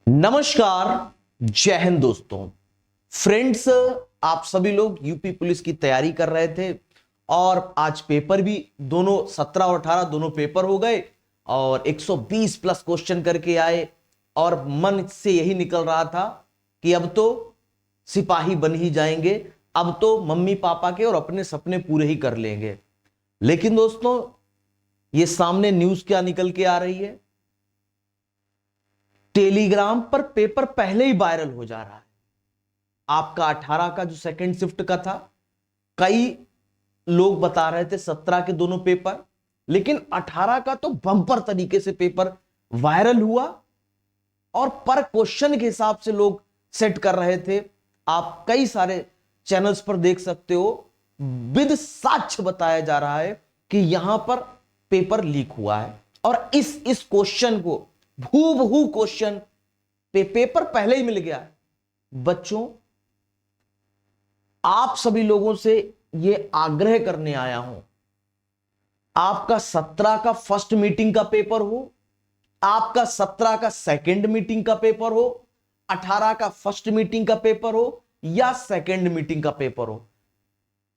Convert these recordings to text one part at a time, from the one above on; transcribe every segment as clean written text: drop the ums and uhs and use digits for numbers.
नमस्कार, जय हिंद दोस्तों। फ्रेंड्स, आप सभी लोग यूपी पुलिस की तैयारी कर रहे थे और आज पेपर भी दोनों 17 और 18 दोनों पेपर हो गए और 120 प्लस क्वेश्चन करके आए और मन से यही निकल रहा था कि अब तो सिपाही बन ही जाएंगे, अब तो मम्मी पापा के और अपने सपने पूरे ही कर लेंगे। लेकिन दोस्तों, ये सामने न्यूज क्या निकल के आ रही है। टेलीग्राम पर पेपर पहले ही वायरल हो जा रहा है। आपका 18 का जो सेकंड शिफ्ट का था, कई लोग बता रहे थे 17 के दोनों पेपर, लेकिन 18 का तो बम्पर तरीके से पेपर वायरल हुआ और पर क्वेश्चन के हिसाब से लोग सेट कर रहे थे। आप कई सारे चैनल्स पर देख सकते हो, विद साक्ष्य बताया जा रहा है कि यहां पर पेपर लीक हुआ है और इस क्वेश्चन को हूबहू क्वेश्चन पेपर पहले ही मिल गया है। बच्चों, आप सभी लोगों से यह आग्रह करने आया हूं, आपका 17 का फर्स्ट मीटिंग का पेपर हो, आपका 17 का सेकंड मीटिंग का पेपर हो, 18 का फर्स्ट मीटिंग का पेपर हो या सेकंड मीटिंग का पेपर हो,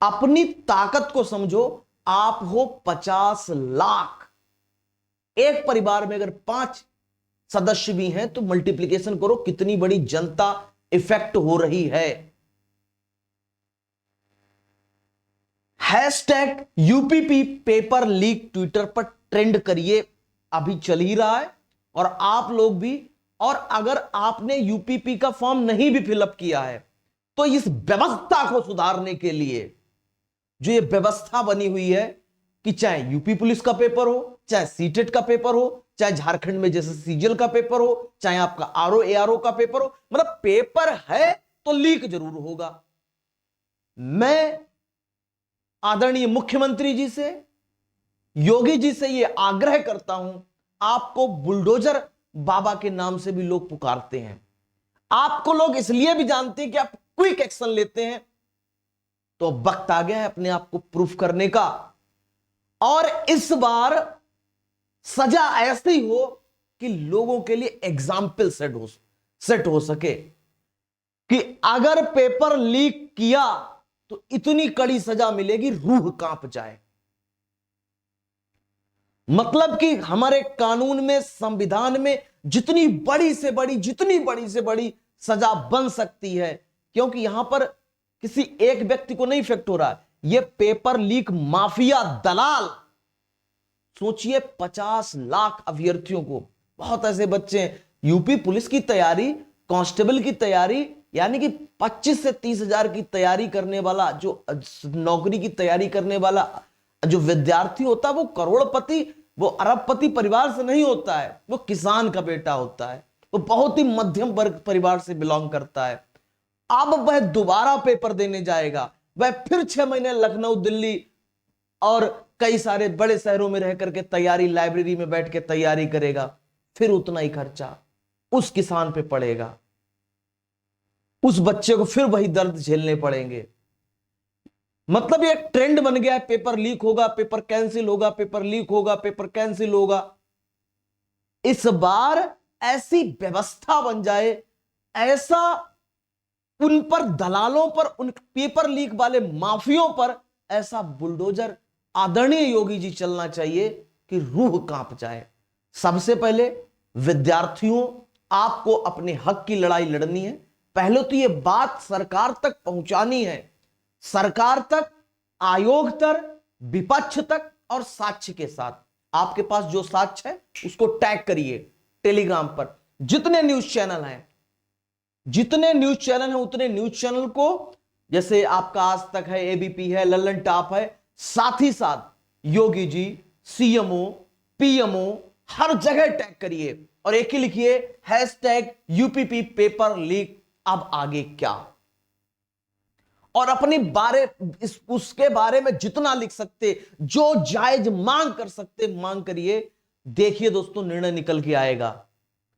अपनी ताकत को समझो। आप हो 50 लाख। एक परिवार में अगर 5 सदस्य भी हैं तो मल्टीप्लिकेशन करो, कितनी बड़ी जनता इफेक्ट हो रही है। Hashtag UPP paper leak Twitter पर ट्रेंड करिए, अभी चल ही रहा है। और आप लोग भी, और अगर आपने यूपीपी का फॉर्म नहीं भी फिलअप किया है तो इस व्यवस्था को सुधारने के लिए जो ये व्यवस्था बनी हुई है कि चाहे यूपी पुलिस का पेपर हो, चाहे सीटेट का पेपर हो, चाहे झारखंड में जैसे सीजीएल का पेपर हो, चाहे आपका आरओ एआरओ का पेपर हो, मतलब पेपर है तो लीक जरूर होगा। मैं आदरणीय मुख्यमंत्री जी से, योगी जी से यह आग्रह करता हूं। आपको बुलडोजर बाबा के नाम से भी लोग पुकारते हैं, आपको लोग इसलिए भी जानते हैं कि आप क्विक एक्शन लेते हैं। तो वक्त आ गया है अपने आप को प्रूफ करने का, और इस बार सजा ऐसी हो कि लोगों के लिए एग्जाम्पल सेट हो सके कि अगर पेपर लीक किया तो इतनी कड़ी सजा मिलेगी, रूह कांप जाए। मतलब कि हमारे कानून में, संविधान में जितनी बड़ी से बड़ी सजा बन सकती है, क्योंकि यहां पर किसी एक व्यक्ति को नहीं इफेक्ट हो रहा है, यह पेपर लीक माफिया दलाल, सोचिए 50 लाख अभ्यर्थियों को, बहुत ऐसे बच्चे हैं यूपी पुलिस की तैयारी, कांस्टेबल की तैयारी, यानी कि 25 से 30 हजार की तैयारी करने वाला, जो नौकरी की तैयारी करने वाला जो विद्यार्थी होता है, वो करोड़पति, वो अरबपति परिवार से नहीं होता है, वो किसान का बेटा होता है, वो बहुत ही मध्यम वर्ग परिवार से बिलोंग करता है। अब वह दोबारा पेपर देने जाएगा, वह फिर 6 महीने लखनऊ, दिल्ली और कई सारे बड़े शहरों में रह करके तैयारी, लाइब्रेरी में बैठ के तैयारी करेगा, फिर उतना ही खर्चा उस किसान पे पड़ेगा, उस बच्चे को फिर वही दर्द झेलने पड़ेंगे। मतलब ये एक ट्रेंड बन गया है, पेपर लीक होगा, पेपर कैंसिल होगा, पेपर लीक होगा, पेपर कैंसिल होगा। इस बार ऐसी व्यवस्था बन जाए, ऐसा उन पर, दलालों पर, उन पेपर लीक वाले माफियों पर ऐसा बुलडोजर आदरणीय योगी जी चलना चाहिए कि रूह कांप जाए। सबसे पहले विद्यार्थियों, आपको अपने हक की लड़ाई लड़नी है। पहले तो यह बात सरकार तक पहुंचानी है, सरकार तक, आयोग तक, विपक्ष तक, और साक्ष्य के साथ। आपके पास जो साक्ष्य है उसको टैग करिए टेलीग्राम पर। जितने न्यूज चैनल हैं, उतने न्यूज चैनल को, जैसे आपका आज तक है, एबीपी है, लल्लन टॉप है, साथ ही साथ योगी जी, सीएमओ, पीएमओ, हर जगह टैग करिए और एक ही लिखिए, हैशटैग यूपीपी पेपर लीक, अब आगे क्या। और अपने उसके बारे में जितना लिख सकते, जो जायज मांग कर सकते, मांग करिए। देखिए दोस्तों, निर्णय निकल के आएगा,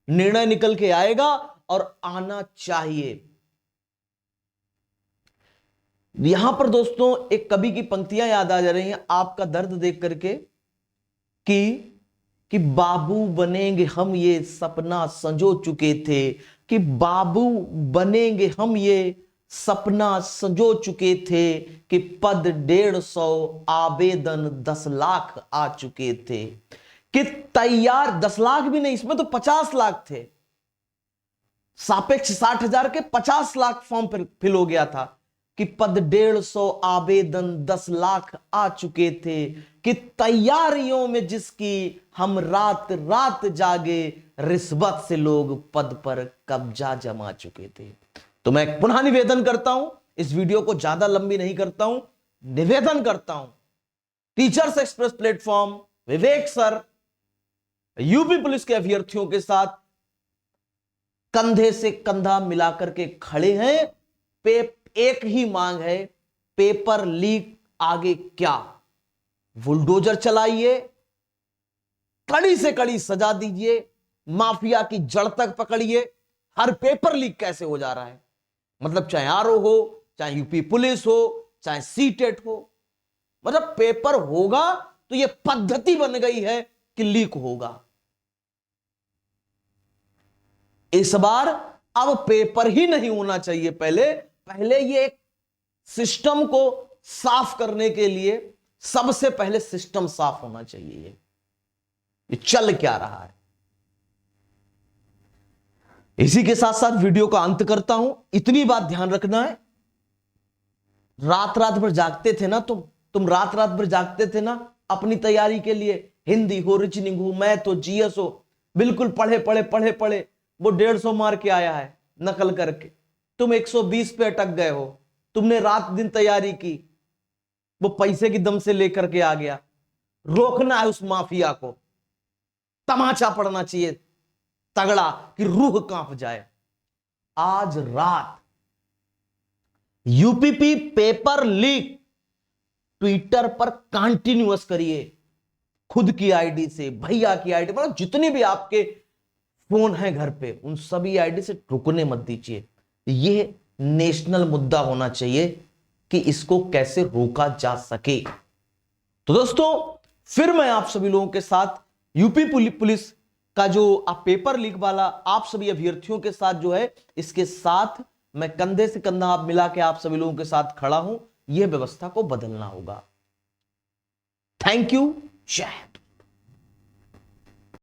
निर्णय निकल के आएगा और आना चाहिए। यहां पर दोस्तों एक कवि की पंक्तियां याद आ जा रही हैं आपका दर्द देख करके, कि कि बाबू बनेंगे हम ये सपना संजो चुके थे, कि बाबू बनेंगे हम ये सपना संजो चुके थे, कि पद 150 आवेदन 10 लाख आ चुके थे, कि तैयार 10 लाख भी नहीं, इसमें तो 50 लाख थे, सापेक्ष 60,000 के 50 लाख फॉर्म फिल हो गया था, कि पद 150 आवेदन 10 लाख आ चुके थे, कि तैयारियों में जिसकी हम रात रात जागे, रिश्वत से लोग पद पर कब्जा जमा चुके थे। तो मैं पुनः निवेदन करता हूं, इस वीडियो को ज्यादा लंबी नहीं करता हूं, निवेदन करता हूं, टीचर्स एक्सप्रेस प्लेटफॉर्म विवेक सर यूपी पुलिस के अभ्यर्थियों के साथ कंधे से कंधा मिलाकर के खड़े हैं। एक ही मांग है, पेपर लीक आगे क्या, बुलडोजर चलाइए, कड़ी से कड़ी सजा दीजिए, माफिया की जड़ तक पकड़िए। हर पेपर लीक कैसे हो जा रहा है, मतलब चाहे आरओ हो, चाहे यूपी पुलिस हो, चाहे सीटेट हो, मतलब पेपर होगा तो यह पद्धति बन गई है कि लीक होगा। इस बार अब पेपर ही नहीं होना चाहिए, पहले ये एक सिस्टम को साफ करने के लिए सबसे पहले सिस्टम साफ होना चाहिए। ये चल क्या रहा है, इसी के साथ साथ वीडियो का अंत करता हूं। इतनी बात ध्यान रखना है, रात रात भर जागते थे ना तुम रात रात भर जागते थे ना अपनी तैयारी के लिए, हिंदी हो, रीजनिंग हो, मैथ हो, जीएस हो, बिल्कुल पढ़े पढ़े पढ़े पढ़े वो 150 मार के आया है नकल करके, तुम 120 पे अटक गए हो। तुमने रात दिन तैयारी की, वो पैसे की दम से लेकर के आ गया। रोकना है उस माफिया को, तमाचा पड़ना चाहिए तगड़ा कि रूह कांप जाए। आज रात यूपीपी पेपर लीक ट्विटर पर कंटिन्यूअस करिए, खुद की आईडी से, भैया की आईडी, मतलब जितने भी आपके फोन है घर पे उन सभी आईडी से रुकने मत दीजिए। यह नेशनल मुद्दा होना चाहिए कि इसको कैसे रोका जा सके। तो दोस्तों फिर मैं आप सभी लोगों के साथ यूपी पुलिस का जो पेपर लीक वाला आप सभी अभ्यर्थियों के साथ जो है, इसके साथ मैं कंधे से कंधा मिला के आप सभी लोगों के साथ खड़ा हूं। यह व्यवस्था को बदलना होगा। थैंक यू, जय हिंद।